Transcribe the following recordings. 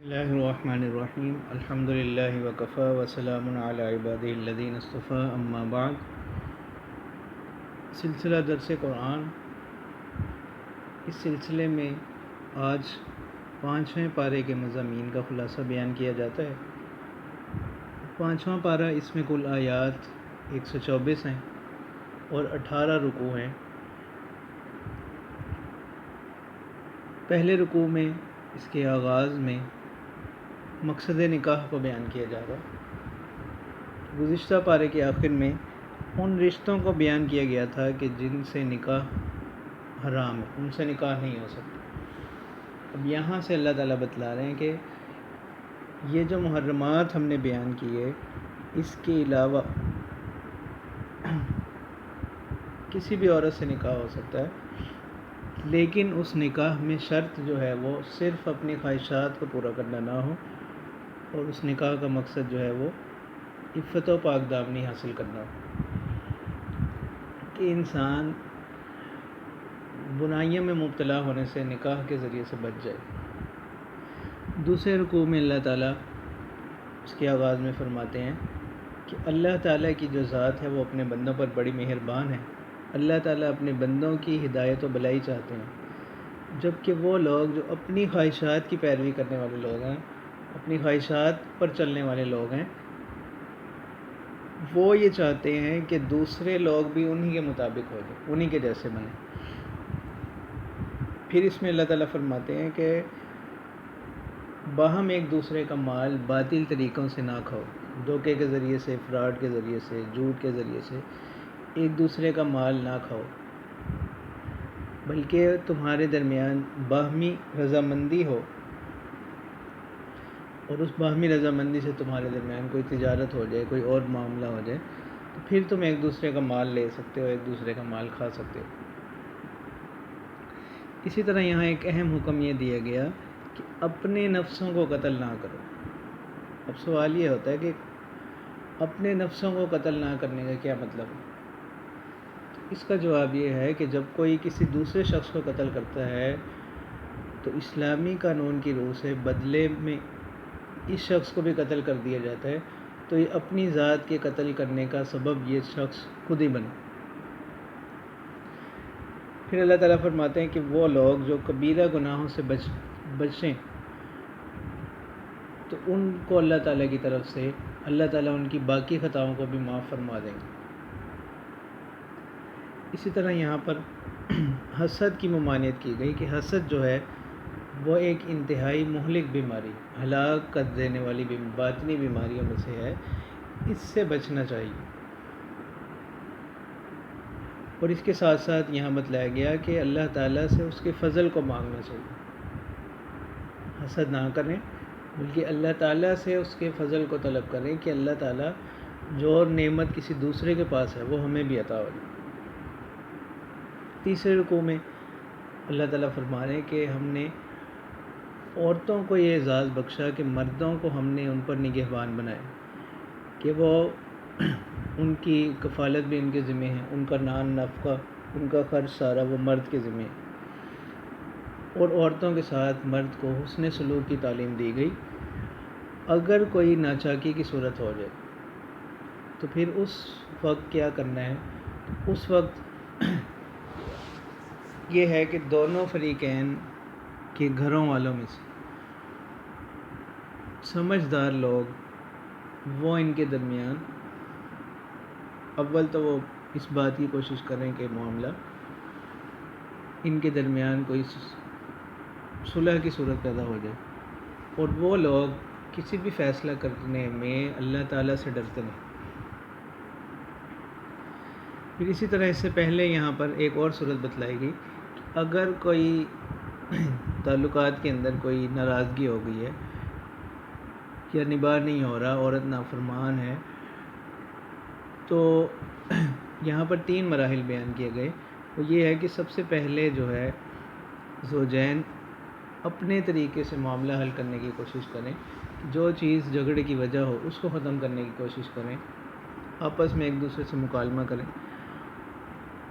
اللہ الرحمن الرحیم الحمد للہ وکفیٰ وسلام علی عبادہ الذین اصطفیٰ اما بعد۔ سلسلہ درس قرآن، اس سلسلے میں آج 5ویں پارے کے مضامین کا خلاصہ بیان کیا جاتا ہے۔ 5واں پارہ، اس میں کل آیات 124 ہیں اور 18 رکوع ہیں۔ پہلے رکوع میں اس کے آغاز میں مقصد نکاح کو بیان کیا جا رہا ہے۔ گزشتہ پارے کے آخر میں ان رشتوں کو بیان کیا گیا تھا کہ جن سے نکاح حرام ہے، ان سے نکاح نہیں ہو سکتا۔ اب یہاں سے اللہ تعالیٰ بتلا رہے ہیں کہ یہ جو محرمات ہم نے بیان کیے، اس کے علاوہ کسی بھی عورت سے نکاح ہو سکتا ہے، لیکن اس نکاح میں شرط جو ہے وہ صرف اپنی خواہشات کو پورا کرنا نہ ہو، اور اس نکاح کا مقصد جو ہے وہ عفت و پاک دامنی حاصل کرنا ہو، کہ انسان برائیوں میں مبتلا ہونے سے نکاح کے ذریعے سے بچ جائے۔ دوسرے رکوع میں اللہ تعالیٰ اس کے آغاز میں فرماتے ہیں کہ اللہ تعالیٰ کی جو ذات ہے وہ اپنے بندوں پر بڑی مہربان ہے۔ اللہ تعالیٰ اپنے بندوں کی ہدایت و بھلائی چاہتے ہیں، جبکہ وہ لوگ جو اپنی خواہشات کی پیروی کرنے والے لوگ ہیں، اپنی خواہشات پر چلنے والے لوگ ہیں، وہ یہ چاہتے ہیں کہ دوسرے لوگ بھی انہی کے مطابق ہو جائیں، انہی کے جیسے بنیں۔ پھر اس میں اللہ تعالیٰ فرماتے ہیں کہ باہم ایک دوسرے کا مال باطل طریقوں سے نہ کھاؤ، دھوکے کے ذریعے سے، فراڈ کے ذریعے سے، جھوٹ کے ذریعے سے ایک دوسرے کا مال نہ کھاؤ، بلکہ تمہارے درمیان باہمی رضامندی ہو، اور اس باہمی رضامندی سے تمہارے درمیان کوئی تجارت ہو جائے، کوئی اور معاملہ ہو جائے، تو پھر تم ایک دوسرے کا مال لے سکتے ہو، ایک دوسرے کا مال کھا سکتے ہو۔ اسی طرح یہاں ایک اہم حکم یہ دیا گیا کہ اپنے نفسوں کو قتل نہ کرو۔ اب سوال یہ ہوتا ہے کہ اپنے نفسوں کو قتل نہ کرنے کا کیا مطلب ہے؟ اس کا جواب یہ ہے کہ جب کوئی کسی دوسرے شخص کو قتل کرتا ہے تو اسلامی قانون کی روح سے بدلے میں اس شخص کو بھی قتل کر دیا جاتا ہے، تو یہ اپنی ذات کے قتل کرنے کا سبب یہ شخص خود ہی بنے۔ پھر اللہ تعالیٰ فرماتے ہیں کہ وہ لوگ جو کبیرہ گناہوں سے بچیں تو ان کو اللہ تعالیٰ کی طرف سے اللہ تعالیٰ ان کی باقی خطاؤں کو بھی معاف فرما دیں گے۔ اسی طرح یہاں پر حسد کی ممانعت کی گئی کہ حسد جو ہے وہ ایک انتہائی مہلک بیماری، ہلاک کر دینے والی باطنی بیماریوں میں سے ہے، اس سے بچنا چاہیے۔ اور اس کے ساتھ ساتھ یہاں بتلایا گیا کہ اللہ تعالیٰ سے اس کے فضل کو مانگنا چاہیے، حسد نہ کریں بلکہ اللہ تعالیٰ سے اس کے فضل کو طلب کریں کہ اللہ تعالیٰ جو اور نعمت کسی دوسرے کے پاس ہے وہ ہمیں بھی عطا ہو جائے۔ تیسرے رکوع میں اللہ تعالیٰ فرما رہے ہیں کہ ہم نے عورتوں کو یہ اعزاز بخشا کہ مردوں کو ہم نے ان پر نگہبان بنایا، کہ وہ ان کی کفالت بھی ان کے ذمہ ہے، ان کا نان نفقہ، ان کا خرچ سارا وہ مرد کے ذمہ ہے۔ اور عورتوں کے ساتھ مرد کو حسن سلوک کی تعلیم دی گئی۔ اگر کوئی ناچاکی کی صورت ہو جائے تو پھر اس وقت کیا کرنا ہے؟ اس وقت یہ ہے کہ دونوں فریقین کے گھروں والوں میں سے سمجھدار لوگ وہ ان کے درمیان اول تو وہ اس بات کی کوشش کریں کہ معاملہ ان کے درمیان کوئی صلح کی صورت پیدا ہو جائے، اور وہ لوگ کسی بھی فیصلہ کرنے میں اللہ تعالیٰ سے ڈرتے نہیں۔ پھر اسی طرح اس سے پہلے یہاں پر ایک اور صورت بتلائی گئی کہ اگر کوئی تعلقات کے اندر کوئی ناراضگی ہو گئی ہے یا نباہ نہیں ہو رہا، عورت نافرمان ہے، تو یہاں پر 3 مراحل بیان کیے گئے۔ وہ یہ ہے کہ سب سے پہلے جو ہے زوجین اپنے طریقے سے معاملہ حل کرنے کی کوشش کریں، جو چیز جھگڑے کی وجہ ہو اس کو ختم کرنے کی کوشش کریں، آپس میں ایک دوسرے سے مکالمہ کریں،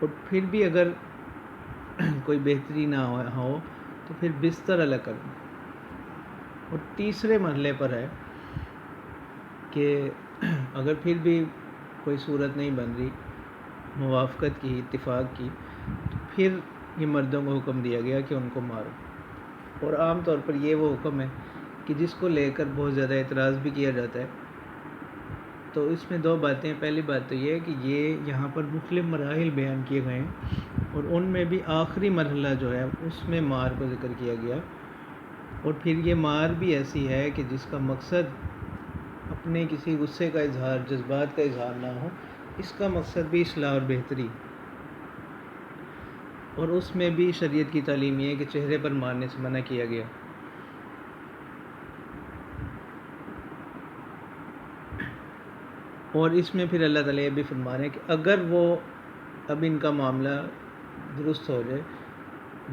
اور پھر بھی اگر کوئی بہتری نہ ہو تو پھر بستر الگ کریں، اور تیسرے مرحلے پر ہے کہ اگر پھر بھی کوئی صورت نہیں بن رہی موافقت کی، اتفاق کی، تو پھر یہ مردوں کو حکم دیا گیا کہ ان کو مارو. اور عام طور پر یہ وہ حکم ہے کہ جس کو لے کر بہت زیادہ اعتراض بھی کیا جاتا ہے. تو اس میں دو باتیں. پہلی بات تو یہ ہے کہ یہ یہاں پر مختلف مراحل بیان کیے گئے ہیں، اور ان میں بھی آخری مرحلہ جو ہے اس میں مار کو ذکر کیا گیا. اور پھر یہ مار بھی ایسی ہے کہ جس کا مقصد اپنے کسی غصے کا اظہار، جذبات کا اظہار نہ ہو، اس کا مقصد بھی اصلاح اور بہتری. اور اس میں بھی شریعت کی تعلیم یہ ہے کہ چہرے پر مارنے سے منع کیا گیا. اور اس میں پھر اللہ تعالیٰ یہ بھی فرما رہے ہیں کہ اگر وہ اب ان کا معاملہ درست ہو جائے،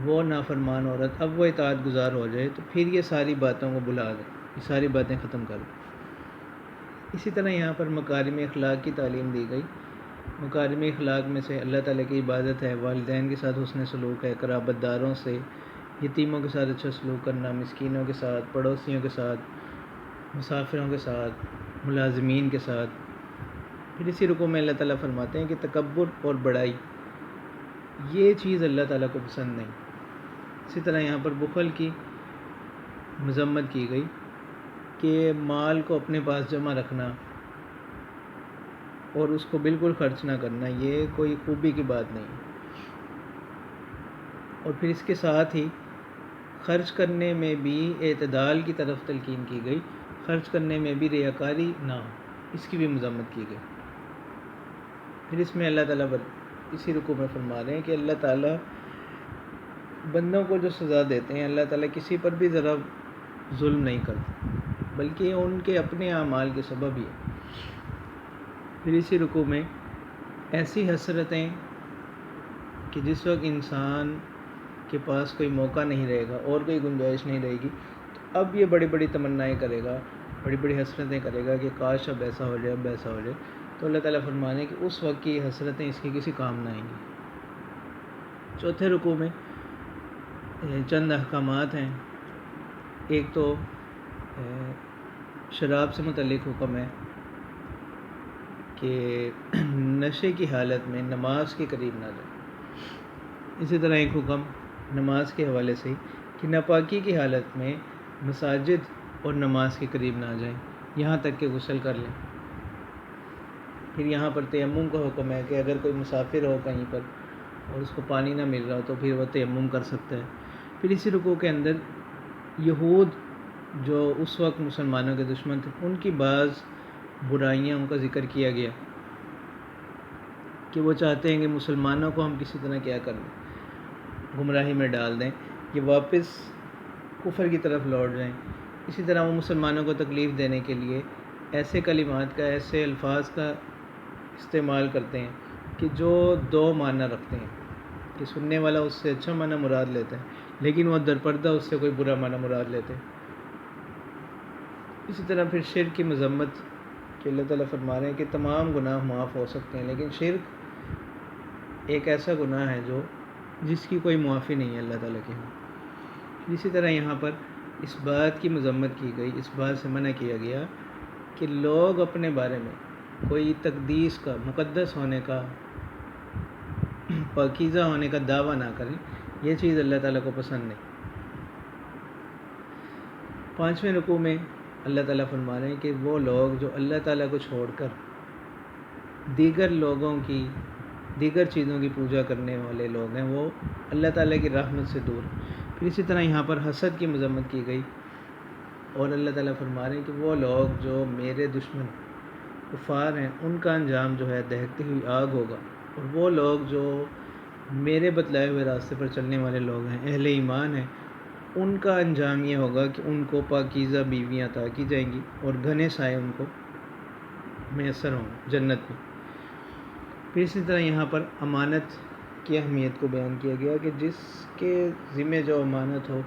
وہ نافرمان عورت اب وہ اطاعت گزار ہو جائے، تو پھر یہ ساری باتوں کو بلا دیں، یہ ساری باتیں ختم کر دیں. اسی طرح یہاں پر مکارم اخلاق کی تعلیم دی گئی. مکارم اخلاق میں سے اللہ تعالیٰ کی عبادت ہے، والدین کے ساتھ حسن سلوک ہے، قرابت داروں سے، یتیموں کے ساتھ اچھا سلوک کرنا، مسکینوں کے ساتھ، پڑوسیوں کے ساتھ، مسافروں کے ساتھ، ملازمین کے ساتھ. پھر اسی رکوع میں اللہ تعالیٰ فرماتے ہیں کہ تکبر اور بڑائی یہ چیز اللہ تعالیٰ کو پسند نہیں. اسی طرح یہاں پر بخل کی مذمت کی گئی کہ مال کو اپنے پاس جمع رکھنا اور اس کو بالکل خرچ نہ کرنا یہ کوئی خوبی کی بات نہیں. اور پھر اس کے ساتھ ہی خرچ کرنے میں بھی اعتدال کی طرف تلقین کی گئی، خرچ کرنے میں بھی ریاکاری نہ ہو، اس کی بھی مذمت کی گئی. پھر اس میں اللہ تعالیٰ اسی رکوع میں فرما رہے ہیں کہ اللہ تعالیٰ بندوں کو جو سزا دیتے ہیں، اللہ تعالیٰ کسی پر بھی ذرا ظلم نہیں کرتے، بلکہ یہ ان کے اپنے اعمال کے سبب ہی ہے. پھر اسی رکوع میں ایسی حسرتیں کہ جس وقت انسان کے پاس کوئی موقع نہیں رہے گا اور کوئی گنجائش نہیں رہے گی، تو اب یہ بڑی بڑی تمنائیں کرے گا، بڑی بڑی حسرتیں کرے گا کہ کاش اب ایسا ہو جائے، اب ایسا ہو جائے. تو اللہ تعالیٰ فرمانے کہ اس وقت کی حسرتیں اس کی کسی کام نہ آئیں گی. چوتھے رکوع میں چند احکامات ہیں. ایک تو شراب سے متعلق حکم ہے کہ نشے کی حالت میں نماز کے قریب نہ جائیں. اسی طرح ایک حکم نماز کے حوالے سے کہ ناپاکی کی حالت میں مساجد اور نماز کے قریب نہ جائیں یہاں تک کہ غسل کر لیں. پھر یہاں پر تیمم کا حکم ہے کہ اگر کوئی مسافر ہو کہیں پر اور اس کو پانی نہ مل رہا ہو تو پھر وہ تیمم کر سکتا ہے. پھر اسی رکوع کے اندر یہود جو اس وقت مسلمانوں کے دشمن تھے، ان کی بعض برائیاں ان کا ذکر کیا گیا کہ وہ چاہتے ہیں کہ مسلمانوں کو ہم کسی طرح کیا کر دیں، گمراہی میں ڈال دیں، یہ واپس کفر کی طرف لوٹ جائیں. اسی طرح وہ مسلمانوں کو تکلیف دینے کے لیے ایسے کلمات کا، ایسے الفاظ کا استعمال کرتے ہیں کہ جو دو معنی رکھتے ہیں، کہ سننے والا اس سے اچھا معنی مراد لیتا ہے لیکن وہ درپردہ اس سے کوئی برا معنی مراد لیتے ہیں. اسی طرح پھر شرک کی مذمت کہ اللہ تعالیٰ فرما رہے ہیں کہ تمام گناہ معاف ہو سکتے ہیں لیکن شرک ایک ایسا گناہ ہے جس کی کوئی معافی نہیں ہے اللہ تعالیٰ کے ہاں. اسی طرح یہاں پر اس بات کی مذمت کی گئی، اس بات سے منع کیا گیا کہ لوگ اپنے بارے میں کوئی تقدیس کا، مقدس ہونے کا، پاکیزہ ہونے کا دعویٰ نہ کریں. یہ چیز اللہ تعالیٰ کو پسند نہیں. پانچویں رکوع میں اللہ تعالیٰ فرما رہے ہیں کہ وہ لوگ جو اللہ تعالیٰ کو چھوڑ کر دیگر لوگوں کی، دیگر چیزوں کی پوجا کرنے والے لوگ ہیں، وہ اللہ تعالیٰ کی رحمت سے دور. پھر اسی طرح یہاں پر حسد کی مذمت کی گئی اور اللہ تعالیٰ فرما رہے ہیں کہ وہ لوگ جو میرے دشمن کفار ہیں ان کا انجام جو ہے دہکتی ہوئی آگ ہوگا، اور وہ لوگ جو میرے بتلائے ہوئے راستے پر چلنے والے لوگ ہیں، اہل ایمان ہیں، ان کا انجام یہ ہوگا کہ ان کو پاکیزہ بیویاں عطا کی جائیں گی اور گھنے سائے ان کو میسر ہوں جنت میں. پھر اسی طرح یہاں پر امانت کی اہمیت کو بیان کیا گیا کہ جس کے ذمہ جو امانت ہو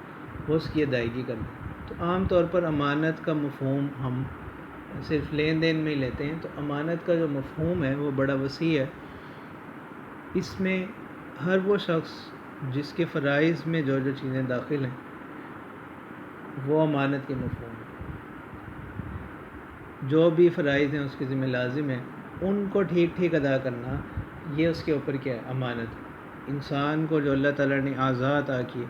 وہ اس کی ادائیگی کرے. تو عام طور پر امانت کا مفہوم ہم صرف لین دین میں ہی لیتے ہیں، تو امانت کا جو مفہوم ہے وہ بڑا وسیع ہے. اس میں ہر وہ شخص جس کے فرائض میں جو چیزیں داخل ہیں وہ امانت کے مفہوم جو بھی فرائض ہیں اس کے ذمہ لازم ہیں ان کو ٹھیک ٹھیک ادا کرنا، یہ اس کے اوپر کیا ہے؟ امانت ہے۔ انسان کو جو اللہ تعالیٰ نے آزاد کیے،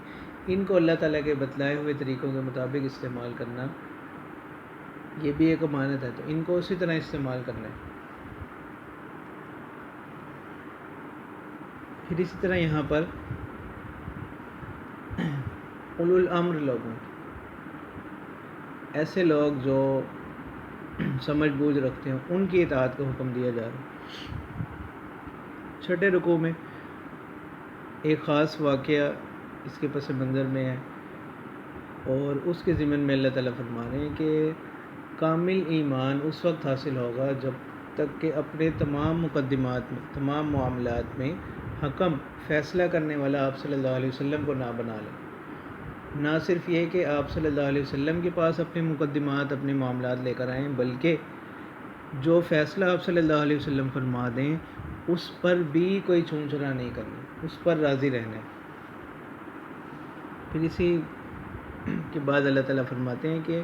ان کو اللہ تعالیٰ کے بتلائے ہوئے طریقوں کے مطابق استعمال کرنا، یہ بھی ایک امانت ہے، تو ان کو اسی طرح استعمال کرنا ہے۔ پھر اسی طرح یہاں پر اولو الامر لوگوں، ایسے لوگ جو سمجھ بوجھ رکھتے ہیں، ان کی اطاعت کا حکم دیا جا رہا ہے۔ چھٹے رکوع میں ایک خاص واقعہ اس کے پس منظر میں ہے، اور اس کے ضمن میں اللہ تعالیٰ فرما رہے ہیں کہ کامل ایمان اس وقت حاصل ہوگا جب تک کہ اپنے تمام مقدمات میں، تمام معاملات میں حکم، فیصلہ کرنے والا آپ صلی اللہ علیہ وسلم کو نہ بنا لیں۔ نہ صرف یہ کہ آپ صلی اللہ علیہ وسلم کے پاس اپنے مقدمات، اپنے معاملات لے کر آئیں، بلکہ جو فیصلہ آپ صلی اللہ علیہ وسلم فرما دیں اس پر بھی کوئی چھون چھرا نہیں کرنی، اس پر راضی رہنا ہے۔ پھر اسی کے بعد اللہ تعالیٰ فرماتے ہیں کہ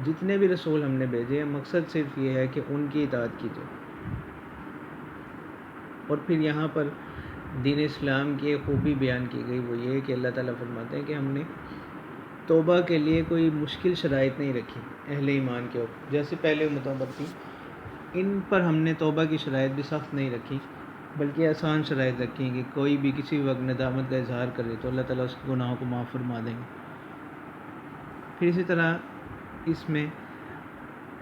جتنے بھی رسول ہم نے بھیجے ہیں، مقصد صرف یہ ہے کہ ان کی اطاعت کیجیے۔ اور پھر یہاں پر دین اسلام کی ایک خوبی بیان کی گئی، وہ یہ کہ اللہ تعالیٰ فرماتے ہیں کہ ہم نے توبہ کے لیے کوئی مشکل شرائط نہیں رکھی اہل ایمان کے اوپر، جیسے پہلے امتوں پر تھی، ان پر ہم نے توبہ کی شرائط بھی سخت نہیں رکھی، بلکہ آسان شرائط رکھی کہ کوئی بھی کسی وقت ندامت کا اظہار کرے تو اللہ تعالیٰ اس کے گناہوں کو معاف فرما دیں گے۔ پھر اسی طرح اس میں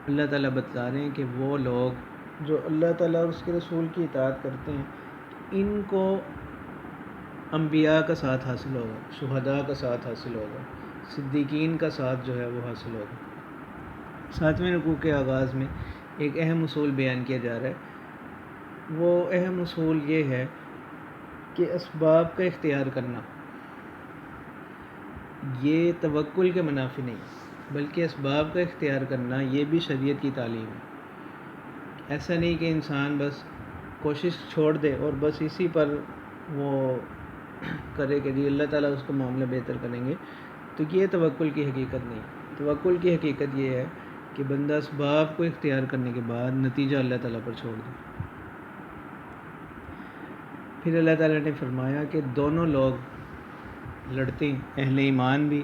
اللہ تعالیٰ بتلا رہے ہیں کہ وہ لوگ جو اللہ تعالیٰ اور اس کے رسول کی اطاعت کرتے ہیں، ان کو انبیاء کا ساتھ حاصل ہوگا، شہداء کا ساتھ حاصل ہوگا، صدیقین کا ساتھ جو ہے وہ حاصل ہوگا۔ 7ویں رکوع کے آغاز میں ایک اہم اصول بیان کیا جا رہا ہے، وہ اہم اصول یہ ہے کہ اسباب کا اختیار کرنا یہ توکل کے منافی نہیں، بلکہ اسباب کا اختیار کرنا یہ بھی شریعت کی تعلیم ہے۔ ایسا نہیں کہ انسان بس کوشش چھوڑ دے اور بس اسی پر وہ کرے کہ جی اللہ تعالیٰ اس کا معاملہ بہتر کریں گے، تو یہ توکل کی حقیقت نہیں۔ توکل کی حقیقت یہ ہے کہ بندہ اسباب کو اختیار کرنے کے بعد نتیجہ اللہ تعالیٰ پر چھوڑ دے۔ پھر اللہ تعالیٰ نے فرمایا کہ دونوں لوگ لڑتے ہیں، اہل ایمان بھی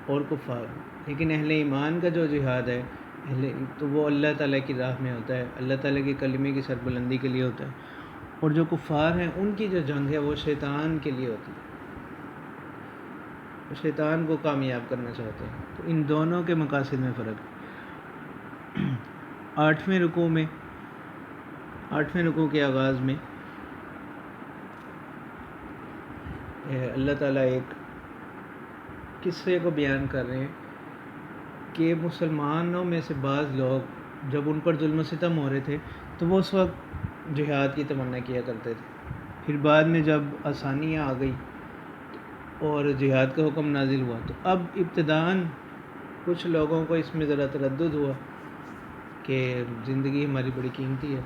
اور کفار بھی، لیکن اہل ایمان کا جو جہاد ہے تو وہ اللہ تعالیٰ کی راہ میں ہوتا ہے، اللہ تعالیٰ کے کلمے کی سربلندی کے لیے ہوتا ہے، اور جو کفار ہیں ان کی جو جنگ ہے وہ شیطان کے لیے ہوتی ہے، وہ شیطان کو کامیاب کرنا چاہتے ہیں۔ تو ان دونوں کے مقاصد میں فرق ہے۔ 8ویں رکوع کے آغاز میں اللہ تعالیٰ ایک قصے کو بیان کر رہے ہیں کہ مسلمانوں میں سے بعض لوگ جب ان پر ظلم و ستم ہو رہے تھے تو وہ اس وقت جہاد کی تمنا کیا کرتے تھے، پھر بعد میں جب آسانیاں آ گئی اور جہاد کا حکم نازل ہوا تو اب ابتداً کچھ لوگوں کو اس میں ذرا تردد ہوا کہ زندگی ہماری بڑی قیمتی ہے،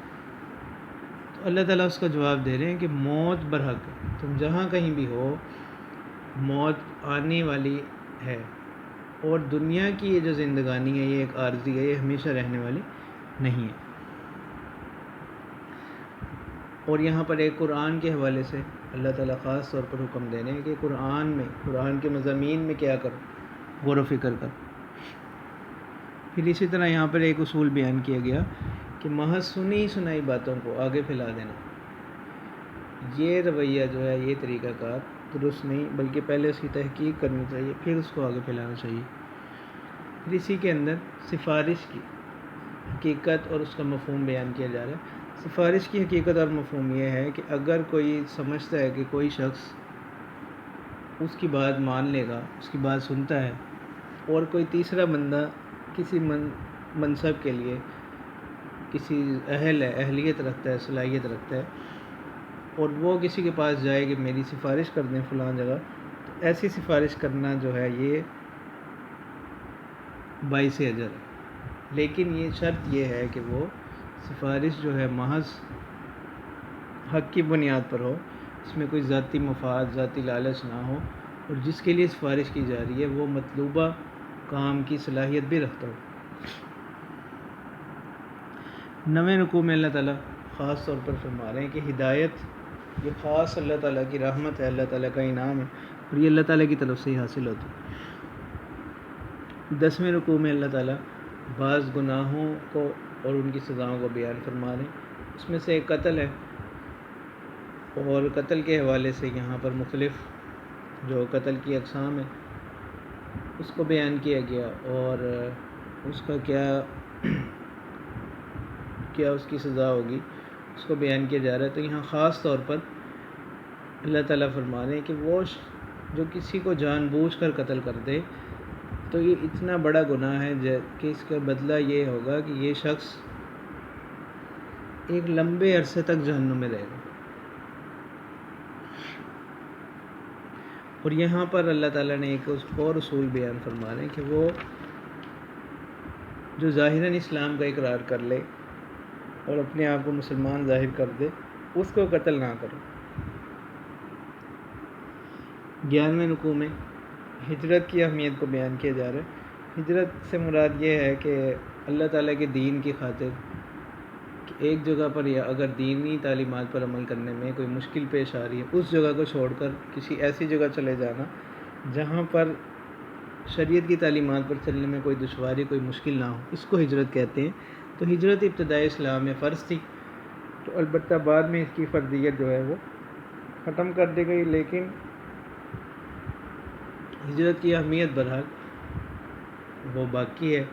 تو اللہ تعالیٰ اس کا جواب دے رہے ہیں کہ موت برحق ہے، تم جہاں کہیں بھی ہو موت آنے والی ہے، اور دنیا کی یہ جو زندگانی ہے یہ ایک عارضی ہے، یہ ہمیشہ رہنے والی نہیں ہے۔ اور یہاں پر ایک قرآن کے حوالے سے اللہ تعالیٰ خاص طور پر حکم دے رہے ہیں کہ قرآن کے مضامین میں کیا کرو، غور و فکر کرو۔ پھر اسی طرح یہاں پر ایک اصول بیان کیا گیا کہ محض سنی سنائی باتوں کو آگے پھیلا دینا، یہ رویہ جو ہے، یہ طریقہ کار درست نہیں، بلکہ پہلے اس کی تحقیق کرنی چاہیے، پھر اس کو آگے پھیلانا چاہیے۔ پھر اسی کے اندر سفارش کی حقیقت اور اس کا مفہوم بیان کیا جا رہا ہے۔ سفارش کی حقیقت اور مفہوم یہ ہے کہ اگر کوئی سمجھتا ہے کہ کوئی شخص اس کی بات مان لے گا، اس کی بات سنتا ہے، اور کوئی تیسرا بندہ کسی منصب کے لیے کسی اہلیت رکھتا ہے، صلاحیت رکھتا ہے، اور وہ کسی کے پاس جائے کہ میری سفارش کر دیں فلاں جگہ، تو ایسی سفارش کرنا جو ہے یہ باعث اجر ہے، لیکن یہ شرط یہ ہے کہ وہ سفارش جو ہے محض حق کی بنیاد پر ہو، اس میں کوئی ذاتی مفاد، ذاتی لالچ نہ ہو، اور جس کے لیے سفارش کی جا رہی ہے وہ مطلوبہ کام کی صلاحیت بھی رکھتا ہو۔ 9ویں رکوع میں اللہ تعالیٰ خاص طور پر فرما رہے ہیں کہ ہدایت یہ خاص اللہ تعالیٰ کی رحمت ہے، اللہ تعالیٰ کا انعام ہے، اور یہ اللہ تعالیٰ کی طرف سے ہی حاصل ہوتی ہے۔ 10ویں رکوع میں اللہ تعالیٰ بعض گناہوں کو اور ان کی سزاؤں کو بیان فرما رہے ہیں، اس میں سے ایک قتل ہے، اور قتل کے حوالے سے یہاں پر مختلف جو قتل کی اقسام ہیں اس کو بیان کیا گیا، اور اس کا کیا اس کی سزا ہوگی اس کو بیان کیا جا رہا ہے۔ تو یہاں خاص طور پر اللہ تعالیٰ فرما رہے ہیں کہ وہ جو کسی کو جان بوجھ کر قتل کر دے تو یہ اتنا بڑا گناہ ہے کہ اس کا بدلہ یہ ہوگا کہ یہ شخص ایک لمبے عرصے تک جہنم میں رہے گا۔ اور یہاں پر اللہ تعالیٰ نے ایک اور اصول بیان فرما رہے ہیں کہ وہ جو ظاہراً اسلام کا اقرار کر لے اور اپنے آپ کو مسلمان ظاہر کر دے اس کو قتل نہ کرو۔ 11ویں رکوع میں ہجرت کی اہمیت کو بیان کیا جا رہا ہے۔ ہجرت سے مراد یہ ہے کہ اللہ تعالیٰ کے دین کی خاطر ایک جگہ پر یا اگر دینی تعلیمات پر عمل کرنے میں کوئی مشکل پیش آ رہی ہے اس جگہ کو چھوڑ کر کسی ایسی جگہ چلے جانا جہاں پر شریعت کی تعلیمات پر چلنے میں کوئی دشواری کوئی مشکل نہ ہو، اس کو ہجرت کہتے ہیں۔ تو ہجرت ابتدائی اسلام میں فرض تھی، تو البتہ بعد میں اس کی فرضیت جو ہے وہ ختم کر دی گئی، لیکن ہجرت کی اہمیت بہرحال وہ باقی ہے،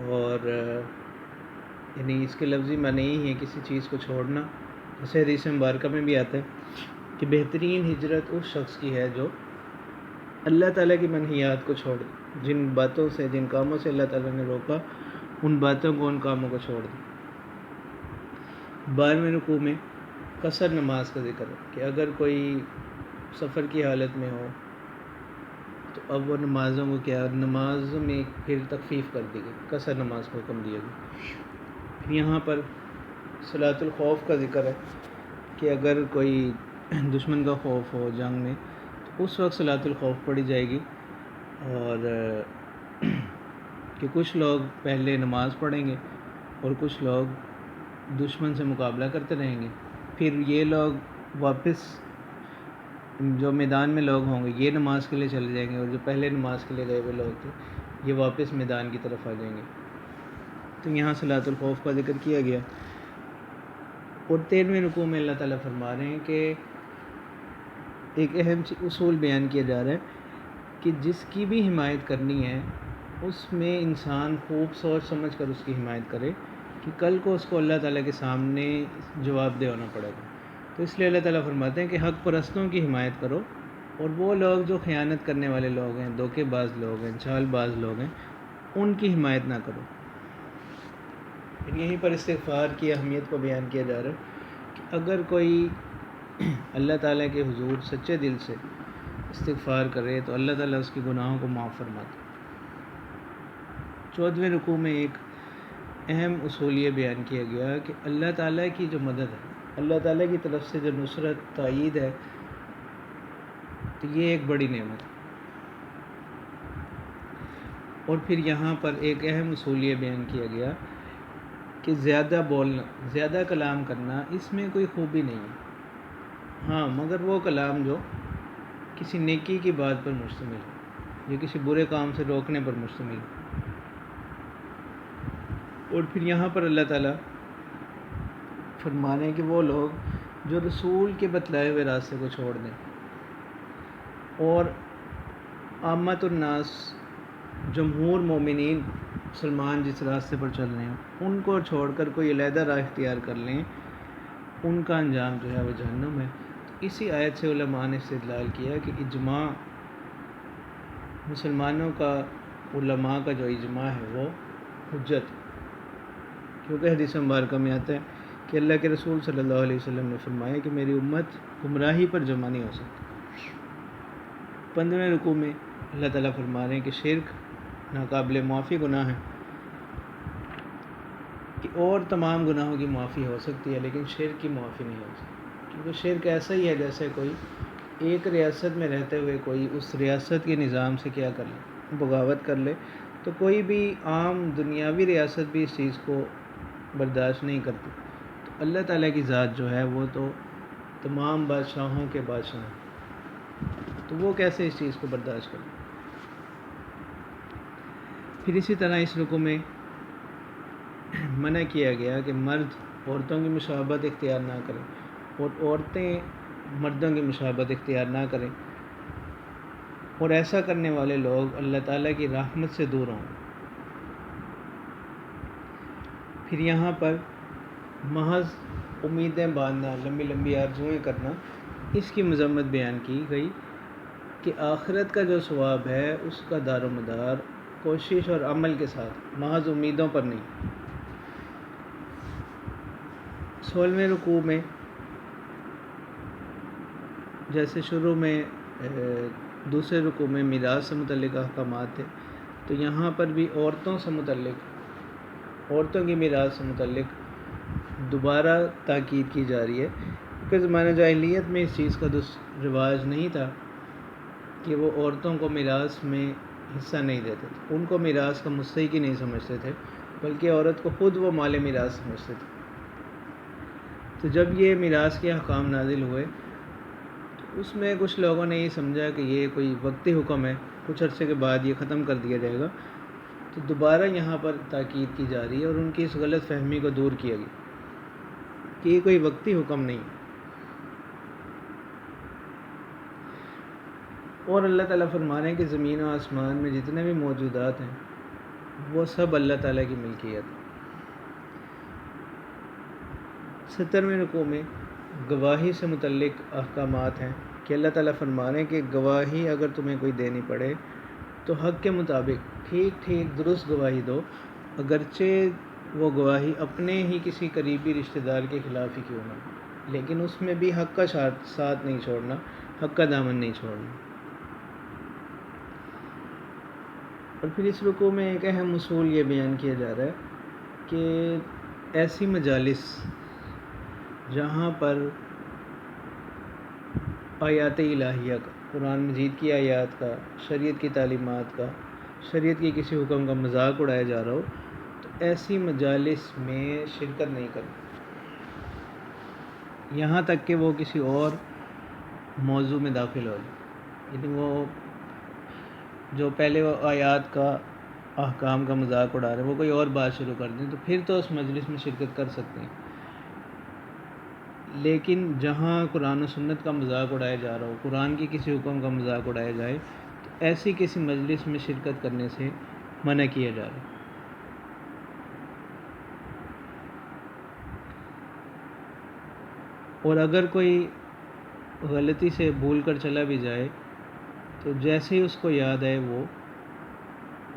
اور یعنی اس کے لفظی معنی ہی ہے کسی چیز کو چھوڑنا، جیسے حدیث مبارکہ میں بھی آتا ہے کہ بہترین ہجرت اس شخص کی ہے جو اللہ تعالیٰ کی منہیات کو چھوڑ دے، جن باتوں سے جن کاموں سے اللہ تعالیٰ نے روکا ان باتوں کو ان کاموں کو چھوڑ دے۔ 12ویں رکوع میں قصر نماز کا ذکر ہے کہ اگر کوئی سفر کی حالت میں ہو تو اب وہ نمازوں کو نماز میں پھر تخفیف کر دی گئی، قصر نماز کو حکم دیا گیا۔ پھر یہاں پر صلاۃ الخوف کا ذکر ہے کہ اگر کوئی دشمن کا خوف ہو جنگ میں تو اس وقت صلاۃ الخوف پڑھی جائے گی، اور کہ کچھ لوگ پہلے نماز پڑھیں گے اور کچھ لوگ دشمن سے مقابلہ کرتے رہیں گے، پھر یہ لوگ واپس جو میدان میں لوگ ہوں گے یہ نماز کے لیے چلے جائیں گے، اور جو پہلے نماز کے لیے گئے ہوئے لوگ تھے یہ واپس میدان کی طرف آ جائیں گے۔ تو یہاں صلاۃ الخوف کا ذکر کیا گیا۔ اور 13ویں رکوع میں اللہ تعالیٰ فرما رہے ہیں کہ ایک اہم اصول بیان کیا جا رہا ہے کہ جس کی بھی حمایت کرنی ہے اس میں انسان خوب سوچ سمجھ کر اس کی حمایت کرے کہ کل کو اس کو اللہ تعالیٰ کے سامنے جواب دہ ہونا پڑے گا۔ تو اس لیے اللہ تعالیٰ فرماتے ہیں کہ حق پرستوں کی حمایت کرو، اور وہ لوگ جو خیانت کرنے والے لوگ ہیں، دھوکے باز لوگ ہیں، چال باز لوگ ہیں، ان کی حمایت نہ کرو۔ یہیں پر استغفار کی اہمیت کو بیان کیا جا رہا ہے کہ اگر کوئی اللہ تعالیٰ کے حضور سچے دل سے استغفار کرے تو اللہ تعالیٰ اس کے گناہوں کو معاف فرماتا ہے۔ 14ویں رکوع میں ایک اہم اصول یہ بیان کیا گیا کہ اللہ تعالیٰ کی جو مدد ہے، اللہ تعالیٰ کی طرف سے جو نصرت تائید ہے، تو یہ ایک بڑی نعمت ہے۔ اور پھر یہاں پر ایک اہم اصول یہ بیان کیا گیا کہ زیادہ بولنا، زیادہ کلام کرنا اس میں کوئی خوبی نہیں ہے، ہاں مگر وہ کلام جو کسی نیکی کی بات پر مشتمل ہے یا کسی برے کام سے روکنے پر مشتمل ہے۔ اور پھر یہاں پر اللہ تعالیٰ فرمانے کہ وہ لوگ جو رسول کے بتلائے ہوئے راستے کو چھوڑ دیں اور عامت الناس جمہور مومنین مسلمان جس راستے پر چل رہے ہیں ان کو چھوڑ کر کوئی علیحدہ راہ اختیار کر لیں، ان کا انجام جو ہے وہ جہنم ہے۔ تو اسی آیت سے علماء نے استدلال کیا کہ اجماع مسلمانوں کا، علماء کا جو اجماع ہے وہ حجت ہے، کیونکہ حدیث مبارکہ میں آتا ہے کہ اللہ کے رسول صلی اللہ علیہ وسلم نے فرمایا کہ میری امت گمراہی پر جمع نہیں ہو سکتی۔ 15ویں رکوع میں اللہ تعالیٰ فرما رہے ہیں کہ شرک ناقابل معافی گناہ ہے، کہ اور تمام گناہوں کی معافی ہو سکتی ہے لیکن شرک کی معافی نہیں ہو سکتی، کیونکہ شرک ایسا ہی ہے جیسے کوئی ایک ریاست میں رہتے ہوئے کوئی اس ریاست کے نظام سے کیا کر لے، بغاوت کر لے، تو کوئی بھی عام دنیاوی ریاست بھی اس چیز کو برداشت نہیں کرتی، تو اللہ تعالیٰ کی ذات جو ہے وہ تو تمام بادشاہوں کے بادشاہ ہیں، تو وہ کیسے اس چیز کو برداشت کریں؟ پھر اسی طرح اس رکوع میں منع کیا گیا کہ مرد عورتوں کی مشابہت اختیار نہ کریں اور عورتیں مردوں کی مشابہت اختیار نہ کریں، اور ایسا کرنے والے لوگ اللہ تعالیٰ کی رحمت سے دور ہوں۔ پھر یہاں پر محض امیدیں باندھنا، لمبی لمبی آرزوئیں کرنا، اس کی مذمت بیان کی گئی کہ آخرت کا جو ثواب ہے اس کا دار و مدار کوشش اور عمل کے ساتھ، محض امیدوں پر نہیں۔ 16ویں رکوع میں جیسے شروع میں دوسرے رکوع میں میراث سے متعلق احکامات تھے، تو یہاں پر بھی عورتوں سے متعلق، عورتوں کی میراث سے متعلق دوبارہ تاکید کی جا رہی ہے، کیونکہ زمانہ جاہلیت میں اس چیز کا رواج نہیں تھا کہ وہ عورتوں کو میراث میں حصہ نہیں دیتے تھے، ان کو میراث کا مستحق ہی نہیں سمجھتے تھے، بلکہ عورت کو خود وہ مال میراث سمجھتے تھے۔ تو جب یہ میراث کے احکام نازل ہوئے تو اس میں کچھ لوگوں نے یہ سمجھا کہ یہ کوئی وقتی حکم ہے، کچھ عرصے کے بعد یہ ختم کر دیا جائے گا، تو دوبارہ یہاں پر تاکید کی جا رہی ہے اور ان کی اس غلط فہمی کو دور کیا گیا کہ یہ کوئی وقتی حکم نہیں ہے۔ اور اللہ تعالیٰ فرما رہے ہیں کہ زمین و آسمان میں جتنے بھی موجودات ہیں وہ سب اللہ تعالیٰ کی ملکیت ہے۔ 17ویں رکوع میں گواہی سے متعلق احکامات ہیں کہ اللہ تعالیٰ فرما رہے ہیں کہ گواہی اگر تمہیں کوئی دینی پڑے تو حق کے مطابق ٹھیک ٹھیک درست گواہی دو، اگرچہ وہ گواہی اپنے ہی کسی قریبی رشتہ دار کے خلاف ہی کیوں نہ، لیکن اس میں بھی حق کا ساتھ نہیں چھوڑنا، حق کا دامن نہیں چھوڑنا۔ اور پھر اس رکوع میں ایک اہم اصول یہ بیان کیا جا رہا ہے کہ ایسی مجالس جہاں پر آیات الہیہ کا، قرآن مجید کی آیات کا، شریعت کی تعلیمات کا، شریعت کی کسی حکم کا مذاق اڑایا جا رہا ہو، تو ایسی مجالس میں شرکت نہیں کرنی، یہاں تک کہ وہ کسی اور موضوع میں داخل ہو جائے، یعنی وہ جو پہلے وہ آیات کا، احکام کا مذاق اڑا رہے ہیں وہ کوئی اور بات شروع کر دیں تو پھر تو اس مجلس میں شرکت کر سکتے ہیں، لیکن جہاں قرآن و سنت کا مذاق اڑایا جا رہا ہو، قرآن کی کسی حکم کا مذاق اڑایا جائے، تو ایسی کسی مجلس میں شرکت کرنے سے منع کیا جا رہا ہے۔ اور اگر کوئی غلطی سے بھول کر چلا بھی جائے تو جیسے ہی اس کو یاد آئے وہ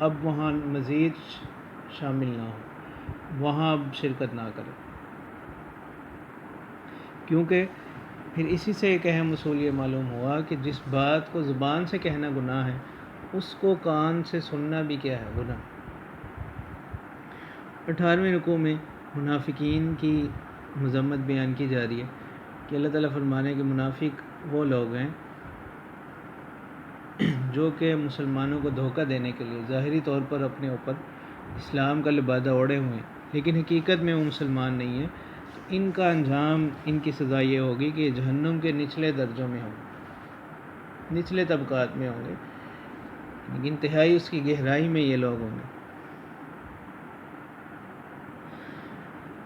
اب وہاں مزید شامل نہ ہو، وہاں اب شرکت نہ کرے، کیونکہ پھر اسی سے ایک اہم اصول یہ معلوم ہوا کہ جس بات کو زبان سے کہنا گناہ ہے اس کو کان سے سننا بھی کیا ہے، گناہ۔ 18ویں رکوع میں منافقین کی مذمت بیان کی جا رہی ہے کہ اللہ تعالیٰ فرمانے کہ منافق وہ لوگ ہیں جو کہ مسلمانوں کو دھوکہ دینے کے لیے ظاہری طور پر اپنے اوپر اسلام کا لبادہ اوڑھے ہوئے ہیں، لیکن حقیقت میں وہ مسلمان نہیں ہیں، تو ان کا انجام، ان کی سزا یہ ہوگی کہ جہنم کے نچلے درجوں میں ہوں گے، نچلے طبقات میں ہوں گے، لیکن انتہائی اس کی گہرائی میں یہ لوگ ہوں گے۔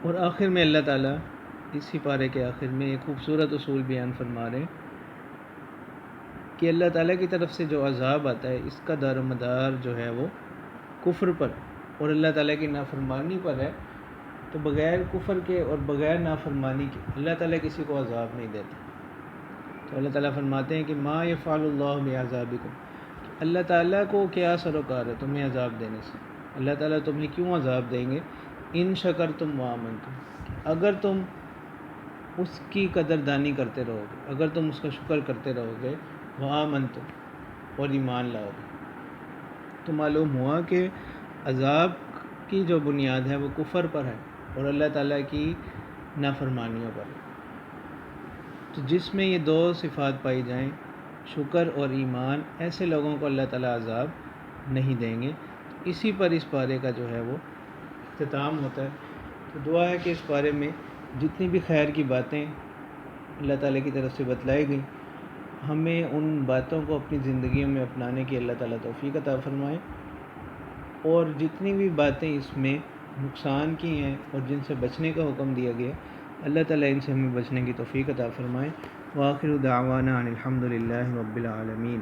اور آخر میں اللہ تعالیٰ اسی پارے کے آخر میں ایک خوبصورت اصول بیان فرما رہے ہیں کہ اللہ تعالیٰ کی طرف سے جو عذاب آتا ہے اس کا دار و مدار جو ہے وہ کفر پر اور اللہ تعالیٰ کی نافرمانی پر ہے، تو بغیر کفر کے اور بغیر نافرمانی کے اللہ تعالیٰ کسی کو عذاب نہیں دیتا۔ تو اللہ تعالیٰ فرماتے ہیں کہ ما یفعل اللہ بعذابکم، کہ اللہ تعالیٰ کو کیا سروکار ہے تمہیں عذاب دینے سے، اللہ تعالیٰ تمہیں کیوں عذاب دیں گے، ان شکرتم وآمنتم، اگر تم اس کی قدردانی کرتے رہو گے، اگر تم اس کا شکر کرتے رہو گے، وآمنتم، اور ایمان لاؤ گے۔ تو معلوم ہوا کہ عذاب کی جو بنیاد ہے وہ کفر پر ہے اور اللہ تعالیٰ کی نافرمانیوں پر ہے۔ تو جس میں یہ دو صفات پائی جائیں، شکر اور ایمان، ایسے لوگوں کو اللہ تعالیٰ عذاب نہیں دیں گے۔ اسی پر اس پارے کا جو ہے وہ اختتام ہوتا ہے۔ تو دعا ہے کہ اس بارے میں جتنی بھی خیر کی باتیں اللہ تعالیٰ کی طرف سے بتلائی گئیں، ہمیں ان باتوں کو اپنی زندگیوں میں اپنانے کی اللہ تعالیٰ توفیق عطا فرمائے، اور جتنی بھی باتیں اس میں نقصان کی ہیں اور جن سے بچنے کا حکم دیا گیا، اللہ تعالیٰ ان سے ہمیں بچنے کی توفیق عطا فرمائے۔ وآخر دعوانا ان الحمد للہ رب العالمین۔